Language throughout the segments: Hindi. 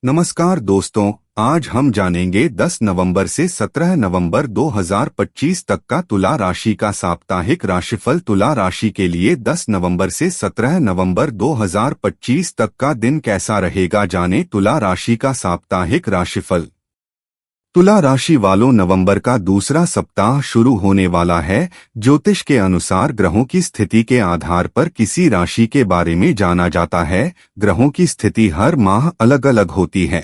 नमस्कार दोस्तों, आज हम जानेंगे 10 नवंबर से 17 नवंबर 2025 तक का तुला राशि का साप्ताहिक राशिफल। तुला राशि के लिए 10 नवंबर से 17 नवंबर 2025 तक का दिन कैसा रहेगा, जानें तुला राशि का साप्ताहिक राशिफल। तुला राशि वालों, नवंबर का दूसरा सप्ताह शुरू होने वाला है। ज्योतिष के अनुसार ग्रहों की स्थिति के आधार पर किसी राशि के बारे में जाना जाता है। ग्रहों की स्थिति हर माह अलग अलग होती है।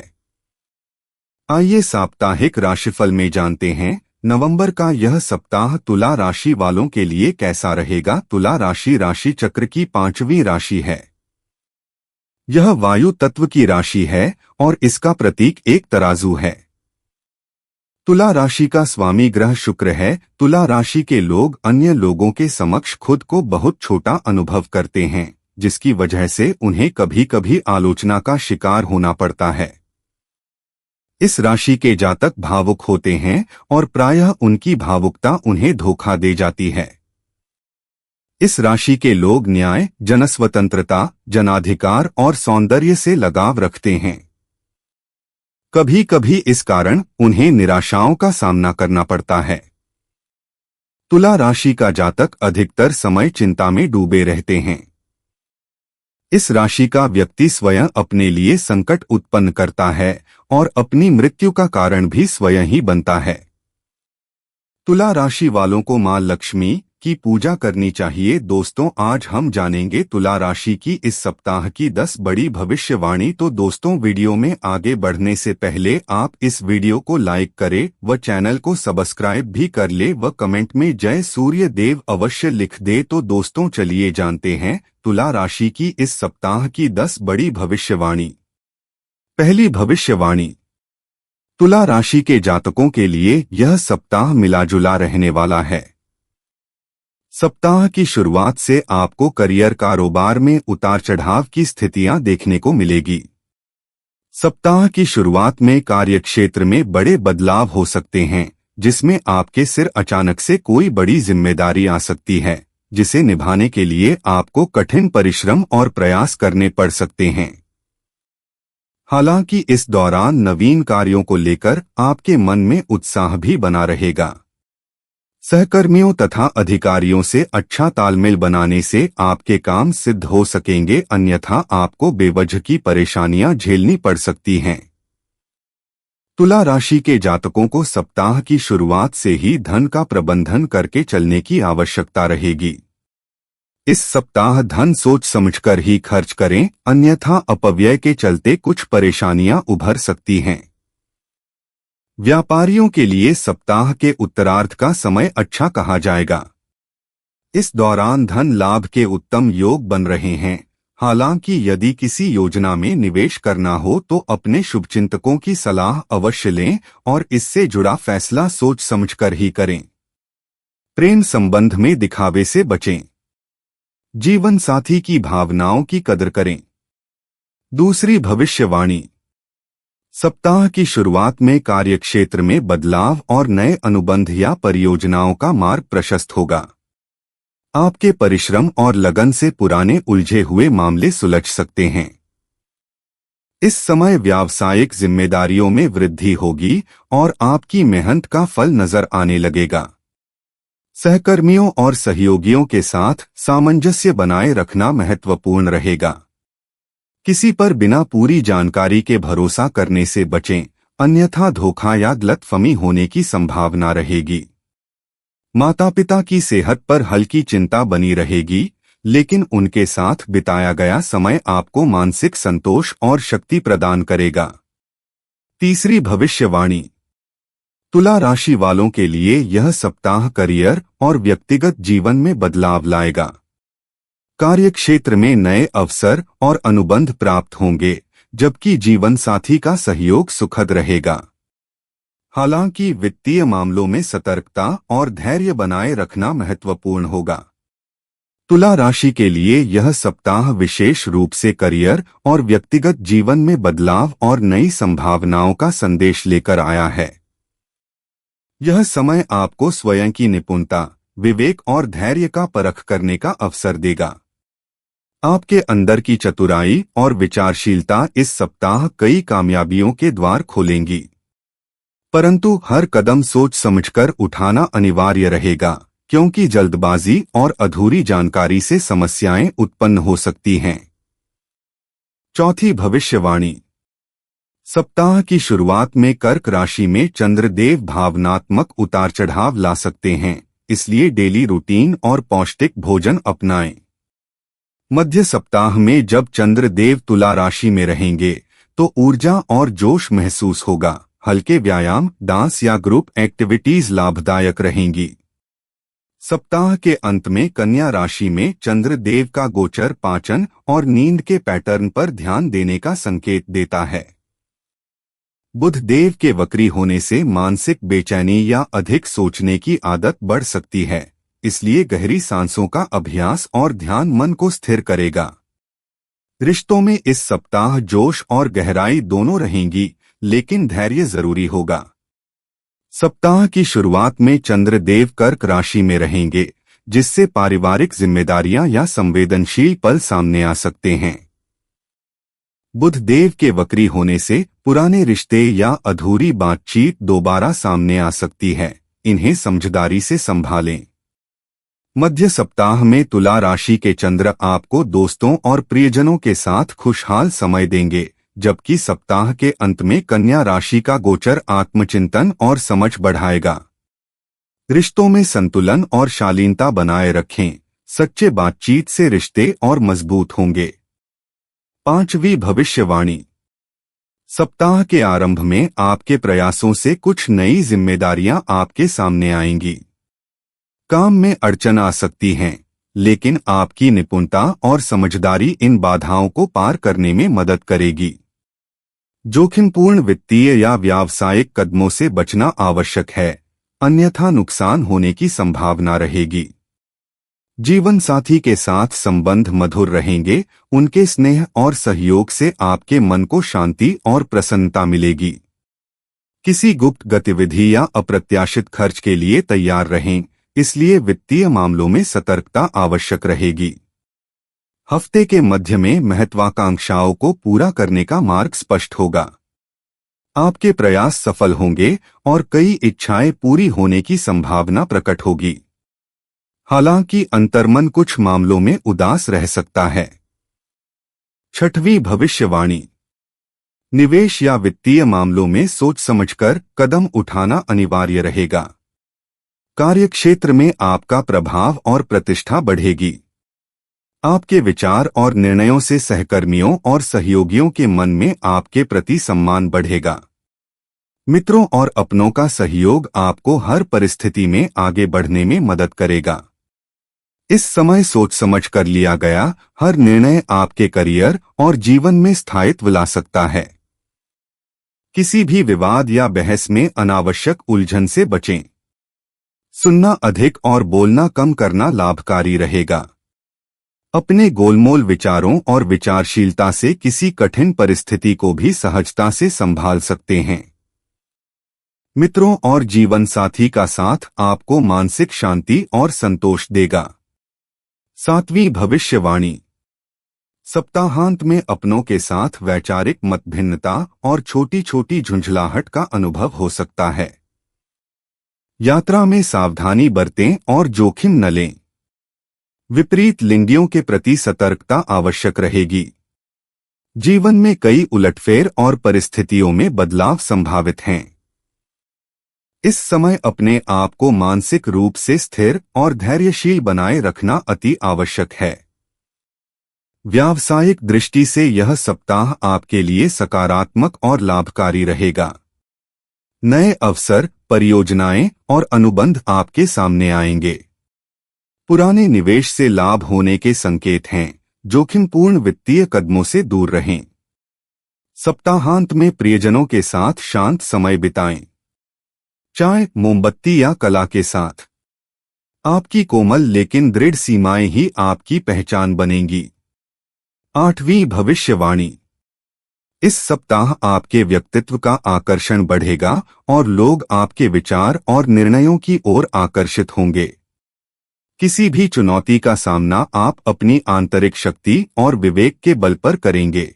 आइए साप्ताहिक राशिफल में जानते हैं नवंबर का यह सप्ताह तुला राशि वालों के लिए कैसा रहेगा। तुला राशि राशि चक्र की 5वीं राशि है। यह वायु तत्व की राशि है और इसका प्रतीक एक तराजू है। तुला राशि का स्वामी ग्रह शुक्र है। तुला राशि के लोग अन्य लोगों के समक्ष खुद को बहुत छोटा अनुभव करते हैं, जिसकी वजह से उन्हें कभी कभी आलोचना का शिकार होना पड़ता है। इस राशि के जातक भावुक होते हैं और प्रायः उनकी भावुकता उन्हें धोखा दे जाती है। इस राशि के लोग न्याय, जनस्वतंत्रता, जनाधिकार और सौंदर्य से लगाव रखते हैं। कभी कभी इस कारण उन्हें निराशाओं का सामना करना पड़ता है। तुला राशि का जातक अधिकतर समय चिंता में डूबे रहते हैं। इस राशि का व्यक्ति स्वयं अपने लिए संकट उत्पन्न करता है और अपनी मृत्यु का कारण भी स्वयं ही बनता है। तुला राशि वालों को मां लक्ष्मी की पूजा करनी चाहिए। दोस्तों, आज हम जानेंगे तुला राशि की इस सप्ताह की 10 बड़ी भविष्यवाणी। तो दोस्तों, वीडियो में आगे बढ़ने से पहले आप इस वीडियो को लाइक करें व चैनल को सब्सक्राइब भी कर ले व कमेंट में जय सूर्य देव अवश्य लिख दे। तो दोस्तों, चलिए जानते हैं तुला राशि की इस सप्ताह की 10 बड़ी भविष्यवाणी। पहली भविष्यवाणी, तुला राशि के जातकों के लिए यह सप्ताह मिलाजुला रहने वाला है। सप्ताह की शुरुआत से आपको करियर कारोबार में उतार चढ़ाव की स्थितियां देखने को मिलेगी। सप्ताह की शुरुआत में कार्यक्षेत्र में बड़े बदलाव हो सकते हैं, जिसमें आपके सिर अचानक से कोई बड़ी जिम्मेदारी आ सकती है, जिसे निभाने के लिए आपको कठिन परिश्रम और प्रयास करने पड़ सकते हैं। हालांकि इस दौरान नवीन कार्यों को लेकर आपके मन में उत्साह भी बना रहेगा। सहकर्मियों तथा अधिकारियों से अच्छा तालमेल बनाने से आपके काम सिद्ध हो सकेंगे, अन्यथा आपको बेवजह की परेशानियां झेलनी पड़ सकती हैं। तुला राशि के जातकों को सप्ताह की शुरुआत से ही धन का प्रबंधन करके चलने की आवश्यकता रहेगी। इस सप्ताह धन सोच समझकर ही खर्च करें, अन्यथा अपव्यय के चलते कुछ परेशानियां उभर सकती हैं। व्यापारियों के लिए सप्ताह के उत्तरार्ध का समय अच्छा कहा जाएगा। इस दौरान धन लाभ के उत्तम योग बन रहे हैं। हालांकि यदि किसी योजना में निवेश करना हो तो अपने शुभचिंतकों की सलाह अवश्य लें और इससे जुड़ा फैसला सोच समझकर ही करें। प्रेम संबंध में दिखावे से बचें। जीवन साथी की भावनाओं की कदर करें। दूसरी भविष्यवाणी, सप्ताह की शुरुआत में कार्यक्षेत्र में बदलाव और नए अनुबंध या परियोजनाओं का मार्ग प्रशस्त होगा। आपके परिश्रम और लगन से पुराने उलझे हुए मामले सुलझ सकते हैं। इस समय व्यावसायिक जिम्मेदारियों में वृद्धि होगी और आपकी मेहनत का फल नजर आने लगेगा। सहकर्मियों और सहयोगियों के साथ सामंजस्य बनाए रखना महत्वपूर्ण रहेगा। किसी पर बिना पूरी जानकारी के भरोसा करने से बचें, अन्यथा धोखा या गलतफहमी होने की संभावना रहेगी। माता पिता की सेहत पर हल्की चिंता बनी रहेगी, लेकिन उनके साथ बिताया गया समय आपको मानसिक संतोष और शक्ति प्रदान करेगा। तीसरी भविष्यवाणी, तुला राशि वालों के लिए यह सप्ताह करियर और व्यक्तिगत जीवन में बदलाव लाएगा। कार्यक्षेत्र में नए अवसर और अनुबंध प्राप्त होंगे, जबकि जीवन साथी का सहयोग सुखद रहेगा। हालांकि वित्तीय मामलों में सतर्कता और धैर्य बनाए रखना महत्वपूर्ण होगा। तुला राशि के लिए यह सप्ताह विशेष रूप से करियर और व्यक्तिगत जीवन में बदलाव और नई संभावनाओं का संदेश लेकर आया है। यह समय आपको स्वयं की निपुणता, विवेक और धैर्य का परख करने का अवसर देगा। आपके अंदर की चतुराई और विचारशीलता इस सप्ताह कई कामयाबियों के द्वार खोलेंगी, परंतु हर कदम सोच समझकर उठाना अनिवार्य रहेगा, क्योंकि जल्दबाजी और अधूरी जानकारी से समस्याएं उत्पन्न हो सकती हैं। चौथी भविष्यवाणी। सप्ताह की शुरुआत में कर्क राशि में चंद्रदेव भावनात्मक उतार चढ़ाव ला सकते हैं, इसलिए डेली रूटीन और पौष्टिक भोजन अपनाएं। मध्य सप्ताह में जब चंद्रदेव तुला राशि में रहेंगे तो ऊर्जा और जोश महसूस होगा। हल्के व्यायाम, डांस या ग्रुप एक्टिविटीज लाभदायक रहेंगी। सप्ताह के अंत में कन्या राशि में चंद्रदेव का गोचर पाचन और नींद के पैटर्न पर ध्यान देने का संकेत देता है। बुध देव के वक्री होने से मानसिक बेचैनी या अधिक सोचने की आदत बढ़ सकती है, इसलिए गहरी सांसों का अभ्यास और ध्यान मन को स्थिर करेगा। रिश्तों में इस सप्ताह जोश और गहराई दोनों रहेंगी, लेकिन धैर्य जरूरी होगा। सप्ताह की शुरुआत में चंद्रदेव कर्क राशि में रहेंगे, जिससे पारिवारिक जिम्मेदारियां या संवेदनशील पल सामने आ सकते हैं। बुध देव के वक्री होने से पुराने रिश्ते या अधूरी बातचीत दोबारा सामने आ सकती है, इन्हें समझदारी से संभालें। मध्य सप्ताह में तुला राशि के चंद्र आपको दोस्तों और प्रियजनों के साथ खुशहाल समय देंगे, जबकि सप्ताह के अंत में कन्या राशि का गोचर आत्मचिंतन और समझ बढ़ाएगा। रिश्तों में संतुलन और शालीनता बनाए रखें, सच्चे बातचीत से रिश्ते और मजबूत होंगे। पांचवी भविष्यवाणी। सप्ताह के आरंभ में आपके प्रयासों से कुछ नई जिम्मेदारियां आपके सामने आएंगी। काम में अड़चन आ सकती हैं, लेकिन आपकी निपुणता और समझदारी इन बाधाओं को पार करने में मदद करेगी। जोखिमपूर्ण वित्तीय या व्यावसायिक कदमों से बचना आवश्यक है, अन्यथा नुकसान होने की संभावना रहेगी। जीवन साथी के साथ संबंध मधुर रहेंगे, उनके स्नेह और सहयोग से आपके मन को शांति और प्रसन्नता मिलेगी। किसी गुप्त गतिविधि या अप्रत्याशित खर्च के लिए तैयार रहें, इसलिए वित्तीय मामलों में सतर्कता आवश्यक रहेगी। हफ्ते के मध्य में महत्वाकांक्षाओं को पूरा करने का मार्ग स्पष्ट होगा। आपके प्रयास सफल होंगे और कई इच्छाएं पूरी होने की संभावना प्रकट होगी। हालांकि अंतर्मन कुछ मामलों में उदास रह सकता है। छठवीं भविष्यवाणी। निवेश या वित्तीय मामलों में सोच समझकर कदम उठाना अनिवार्य रहेगा। कार्यक्षेत्र में आपका प्रभाव और प्रतिष्ठा बढ़ेगी। आपके विचार और निर्णयों से सहकर्मियों और सहयोगियों के मन में आपके प्रति सम्मान बढ़ेगा। मित्रों और अपनों का सहयोग आपको हर परिस्थिति में आगे बढ़ने में मदद करेगा। इस समय सोच समझ कर लिया गया हर निर्णय आपके करियर और जीवन में स्थायित्व ला सकता है। किसी भी विवाद या बहस में अनावश्यक उलझन से बचें। सुनना अधिक और बोलना कम करना लाभकारी रहेगा। अपने गोलमोल विचारों और विचारशीलता से किसी कठिन परिस्थिति को भी सहजता से संभाल सकते हैं। मित्रों और जीवन साथी का साथ आपको मानसिक शांति और संतोष देगा। सातवीं भविष्यवाणी। सप्ताहांत में अपनों के साथ वैचारिक मतभिन्नता और छोटी छोटी झुंझलाहट का अनुभव हो सकता है। यात्रा में सावधानी बरतें और जोखिम न लें। विपरीत लिंगियों के प्रति सतर्कता आवश्यक रहेगी। जीवन में कई उलटफेर और परिस्थितियों में बदलाव संभावित हैं। इस समय अपने आप को मानसिक रूप से स्थिर और धैर्यशील बनाए रखना अति आवश्यक है। व्यावसायिक दृष्टि से यह सप्ताह आपके लिए सकारात्मक और लाभकारी रहेगा। नए अवसर, परियोजनाएं और अनुबंध आपके सामने आएंगे। पुराने निवेश से लाभ होने के संकेत हैं। जोखिमपूर्ण वित्तीय कदमों से दूर रहें। सप्ताहांत में प्रियजनों के साथ शांत समय बिताएं। चाय, मोमबत्ती या कला के साथ। आपकी कोमल लेकिन दृढ़ सीमाएं ही आपकी पहचान बनेंगी। आठवीं भविष्यवाणी। इस सप्ताह आपके व्यक्तित्व का आकर्षण बढ़ेगा और लोग आपके विचार और निर्णयों की ओर आकर्षित होंगे। किसी भी चुनौती का सामना आप अपनी आंतरिक शक्ति और विवेक के बल पर करेंगे।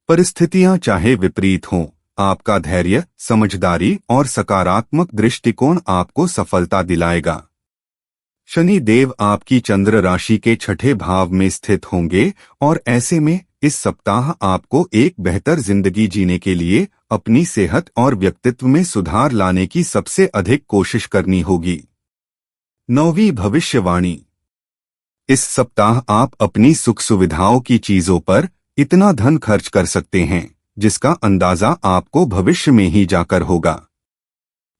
परिस्थितियां चाहे विपरीत हों, आपका धैर्य, समझदारी और सकारात्मक दृष्टिकोण आपको सफलता दिलाएगा। शनि देव आपकी चंद्र राशि के छठे भाव में स्थित होंगे और ऐसे में इस सप्ताह आपको एक बेहतर जिंदगी जीने के लिए अपनी सेहत और व्यक्तित्व में सुधार लाने की सबसे अधिक कोशिश करनी होगी। 9वीं भविष्यवाणी। इस सप्ताह आप अपनी सुख सुविधाओं की चीजों पर इतना धन खर्च कर सकते हैं जिसका अंदाजा आपको भविष्य में ही जाकर होगा।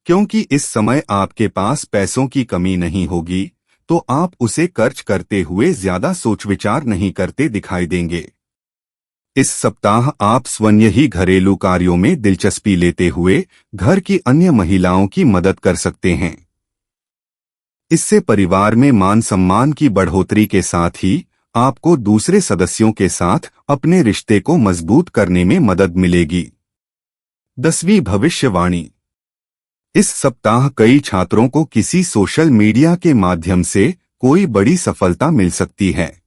क्योंकि इस समय आपके पास पैसों की कमी नहीं होगी, तो आप उसे खर्च करते हुए ज्यादा सोच विचार नहीं करते दिखाई देंगे। इस सप्ताह आप स्वयं ही घरेलू कार्यों में दिलचस्पी लेते हुए घर की अन्य महिलाओं की मदद कर सकते हैं। इससे परिवार में मान सम्मान की बढ़ोतरी के साथ ही आपको दूसरे सदस्यों के साथ अपने रिश्ते को मजबूत करने में मदद मिलेगी। 10वीं भविष्यवाणी। इस सप्ताह कई छात्रों को किसी सोशल मीडिया के माध्यम से कोई बड़ी सफलता मिल सकती है।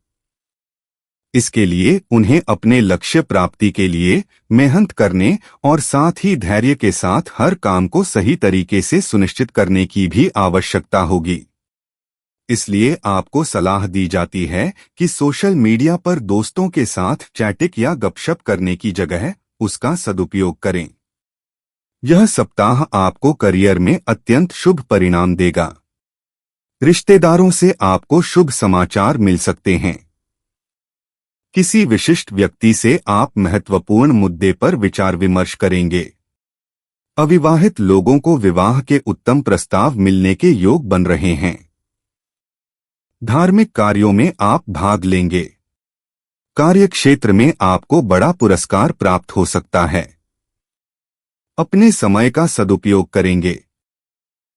इसके लिए उन्हें अपने लक्ष्य प्राप्ति के लिए मेहनत करने और साथ ही धैर्य के साथ हर काम को सही तरीके से सुनिश्चित करने की भी आवश्यकता होगी। इसलिए आपको सलाह दी जाती है कि सोशल मीडिया पर दोस्तों के साथ चैटिंग या गपशप करने की जगह उसका सदुपयोग करें। यह सप्ताह आपको करियर में अत्यंत शुभ परिणाम देगा। रिश्तेदारों से आपको शुभ समाचार मिल सकते हैं। किसी विशिष्ट व्यक्ति से आप महत्वपूर्ण मुद्दे पर विचार विमर्श करेंगे। अविवाहित लोगों को विवाह के उत्तम प्रस्ताव मिलने के योग बन रहे हैं। धार्मिक कार्यों में आप भाग लेंगे। कार्यक्षेत्र में आपको बड़ा पुरस्कार प्राप्त हो सकता है। अपने समय का सदुपयोग करेंगे।